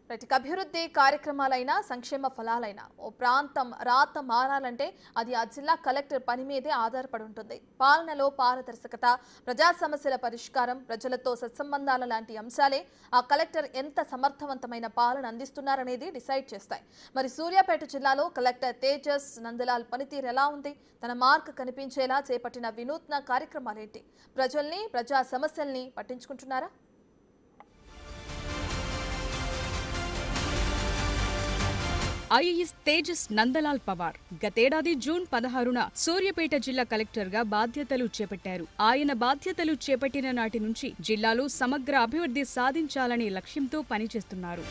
ప్రతి అభివృద్ధి కార్యక్రమాలైనా సంక్షేమ ఫలాలైనా ఓ ప్రాంతం రాత మారాలంటే అది ఆ జిల్లా కలెక్టర్ పని మీదే ఆధారపడి ఉంటుంది. పాలనలో పారదర్శకత, ప్రజా సమస్యల పరిష్కారం, ప్రజలతో సత్సంబంధాల లాంటి అంశాలే ఆ కలెక్టర్ ఎంత సమర్థవంతమైన పాలన అందిస్తున్నారనేది డిసైడ్ చేస్తాయి. మరి సూర్యాపేట జిల్లాలో కలెక్టర్ తేజస్ నందలాల్ పనితీరు ఎలా ఉంది? తన మార్క్ కనిపించేలా చేపట్టిన వినూత్న కార్యక్రమాలేంటి? ప్రజల్ని, ప్రజా సమస్యల్ని పట్టించుకుంటున్నారా? ఐఏఎస్ తేజస్ నందలాల్ పవార్ గతేడాది జూన్ 16న సూర్యాపేట జిల్లా కలెక్టర్ గా బాధ్యతలు చేపట్టారు. ఆయన బాధ్యతలు చేపట్టిన నాటి నుంచి జిల్లాలో సమగ్ర అభివృద్ధి సాధించాలనే లక్ష్యంతో పనిచేస్తున్నారు.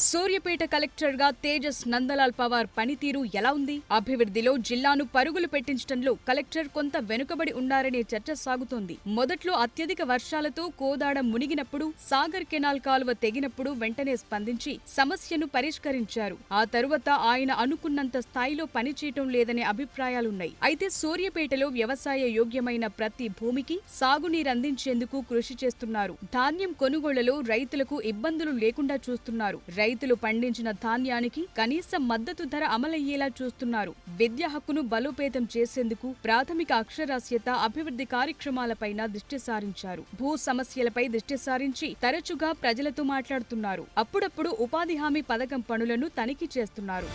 సూర్యాపేట కలెక్టర్ గా తేజస్ నందలాల్ పవార్ పనితీరు ఎలా ఉంది? అభివృద్ధిలో జిల్లాను పరుగులు పెట్టించడంలో కలెక్టర్ కొంత వెనుకబడి ఉన్నారనే చర్చ సాగుతోంది. మొదట్లో అత్యధిక వర్షాలతో కోదాడ మునిగినప్పుడు, సాగర్ కెనాల్ కాలువ తెగినప్పుడు వెంటనే స్పందించి సమస్యను పరిష్కరించారు. ఆ తరువాత ఆయన అనుకున్నంత స్థాయిలో పనిచేయటం లేదనే అభిప్రాయాలున్నాయి. అయితే సూర్యాపేటలో వ్యవసాయ యోగ్యమైన ప్రతి భూమికి సాగునీరందించేందుకు కృషి చేస్తున్నారు. ధాన్యం కొనుగోళ్లలో రైతులకు ఇబ్బందులు లేకుండా చూస్తున్నారు. రైతులు పండించిన ధాన్యానికి కనీస మద్దతు ధర అమలయ్యేలా చూస్తున్నారు. విద్యా హక్కును బలోపేతం చేసేందుకు ప్రాథమిక అక్షరాస్యత, అభివృద్ధి కార్యక్రమాలపైన దృష్టి సారించారు. భూ సమస్యలపై దృష్టి సారించి తరచుగా ప్రజలతో మాట్లాడుతున్నారు. అప్పుడప్పుడు ఉపాధి హామీ పథకం పనులను తనిఖీ చేస్తున్నారు.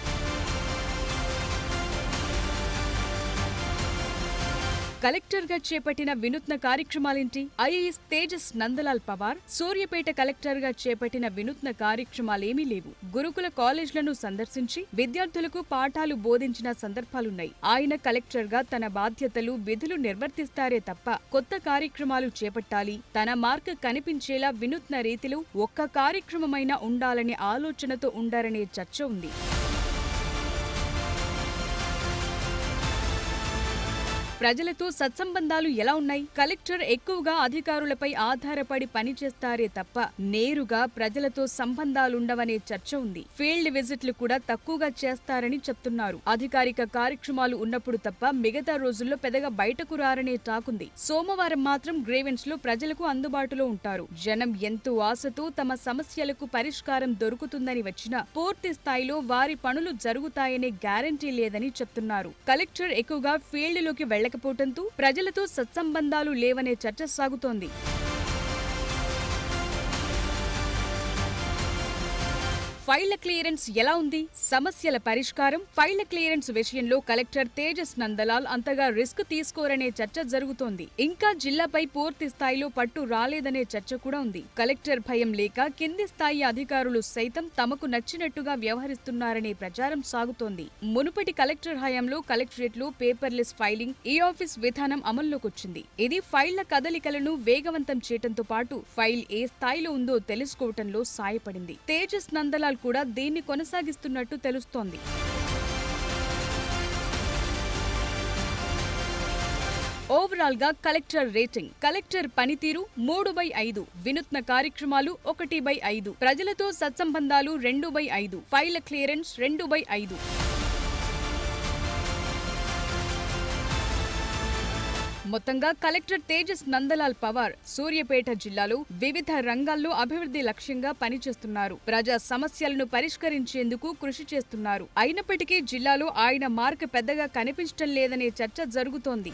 కలెక్టర్ గా చేపట్టిన వినూత్న కార్యక్రమాలేంటి? ఐఏఎస్ తేజస్ నందలాల్ పవార్ సూర్యాపేట కలెక్టర్ గా చేపట్టిన వినూత్న కార్యక్రమాలేమీ లేవు. గురుకుల కాలేజ్లను సందర్శించి విద్యార్థులకు పాఠాలు బోధించిన సందర్భాలున్నాయి. ఆయన కలెక్టర్ గా తన బాధ్యతలు, విధులు నిర్వర్తిస్తారే తప్ప కొత్త కార్యక్రమాలు చేపట్టాలి, తన మార్క్ కనిపించేలా వినూత్న రీతిలో ఒక్క కార్యక్రమమైనా ఉండాలనే ఆలోచనతో ఉండారనే చర్చ ఉంది. ప్రజలతో సత్సంబంధాలు ఎలా ఉన్నాయి? కలెక్టర్ ఎక్కువగా అధికారులపై ఆధారపడి పనిచేస్తారే తప్ప నేరుగా ప్రజలతో సంబంధాలుండవనే చర్చ ఉంది. ఫీల్డ్ విజిట్లు కూడా తక్కువగా చేస్తారని చెప్తున్నారు. అధికారిక కార్యక్రమాలు ఉన్నప్పుడు తప్ప మిగతా రోజుల్లో పెద్దగా బయటకు రారనే టాకుంది. సోమవారం మాత్రం గ్రీవెన్స్ లో ప్రజలకు అందుబాటులో ఉంటారు. జనం ఎంతో ఆశతో తమ సమస్యలకు పరిష్కారం దొరుకుతుందని వచ్చినా పూర్తి స్థాయిలో వారి పనులు జరుగుతాయనే గ్యారంటీ లేదని చెప్తున్నారు. కలెక్టర్ ఎక్కువగా ఫీల్డ్ లోకి వెళ్లకపోవడంతో ప్రజలతో సత్సంబంధాలు లేవనే చర్చ సాగుతోంది. ఫైళ్ల క్లియరెన్స్ ఎలా ఉంది? సమస్యల పరిష్కారం, ఫైళ్ల క్లియరెన్స్ విషయంలో కలెక్టర్ తేజస్ నందలాల్ అంతగా రిస్క్ తీసుకోరనే చర్చ జరుగుతోంది. ఇంకా జిల్లాపై పూర్తి స్థాయిలో పట్టు రాలేదనే చర్చ కూడా ఉంది. కలెక్టర్ భయం లేక కింది స్థాయి అధికారులు సైతం తమకు నచ్చినట్టుగా వ్యవహరిస్తున్నారనే ప్రచారం సాగుతోంది. మునుపటి కలెక్టర్ హయాంలో కలెక్టరేట్లో పేపర్లెస్ ఫైలింగ్, ఈ ఆఫీస్ విధానం అమల్లోకొచ్చింది. ఇది ఫైళ్ల కదలికలను వేగవంతం చేయడంతో పాటు ఫైల్ ఏ స్థాయిలో ఉందో తెలుసుకోవటంలో సాయపడింది. తేజస్ నందలాల్ కూడా దీన్ని కొనసాగిస్తున్నట్టు తెలుస్తోంది. ఓవరాల్ గా కలెక్టర్ రేటింగ్: కలెక్టర్ పనితీరు 3/5, వినూత్న కార్యక్రమాలు 1/5, ప్రజలతో సత్సంబంధాలు 2/5, ఫైళ్ల క్లియరెన్స్ 2/5. మొత్తంగా కలెక్టర్ తేజస్ నందలాల్ పవార్ సూర్యాపేట జిల్లాలో వివిధ రంగాల్లో అభివృద్ధి లక్ష్యంగా పనిచేస్తున్నారు. ప్రజా సమస్యలను పరిష్కరించేందుకు కృషి చేస్తున్నారు. అయినప్పటికీ జిల్లాలో ఆయన మార్క్ పెద్దగా కనిపించడం లేదనే చర్చ జరుగుతోంది.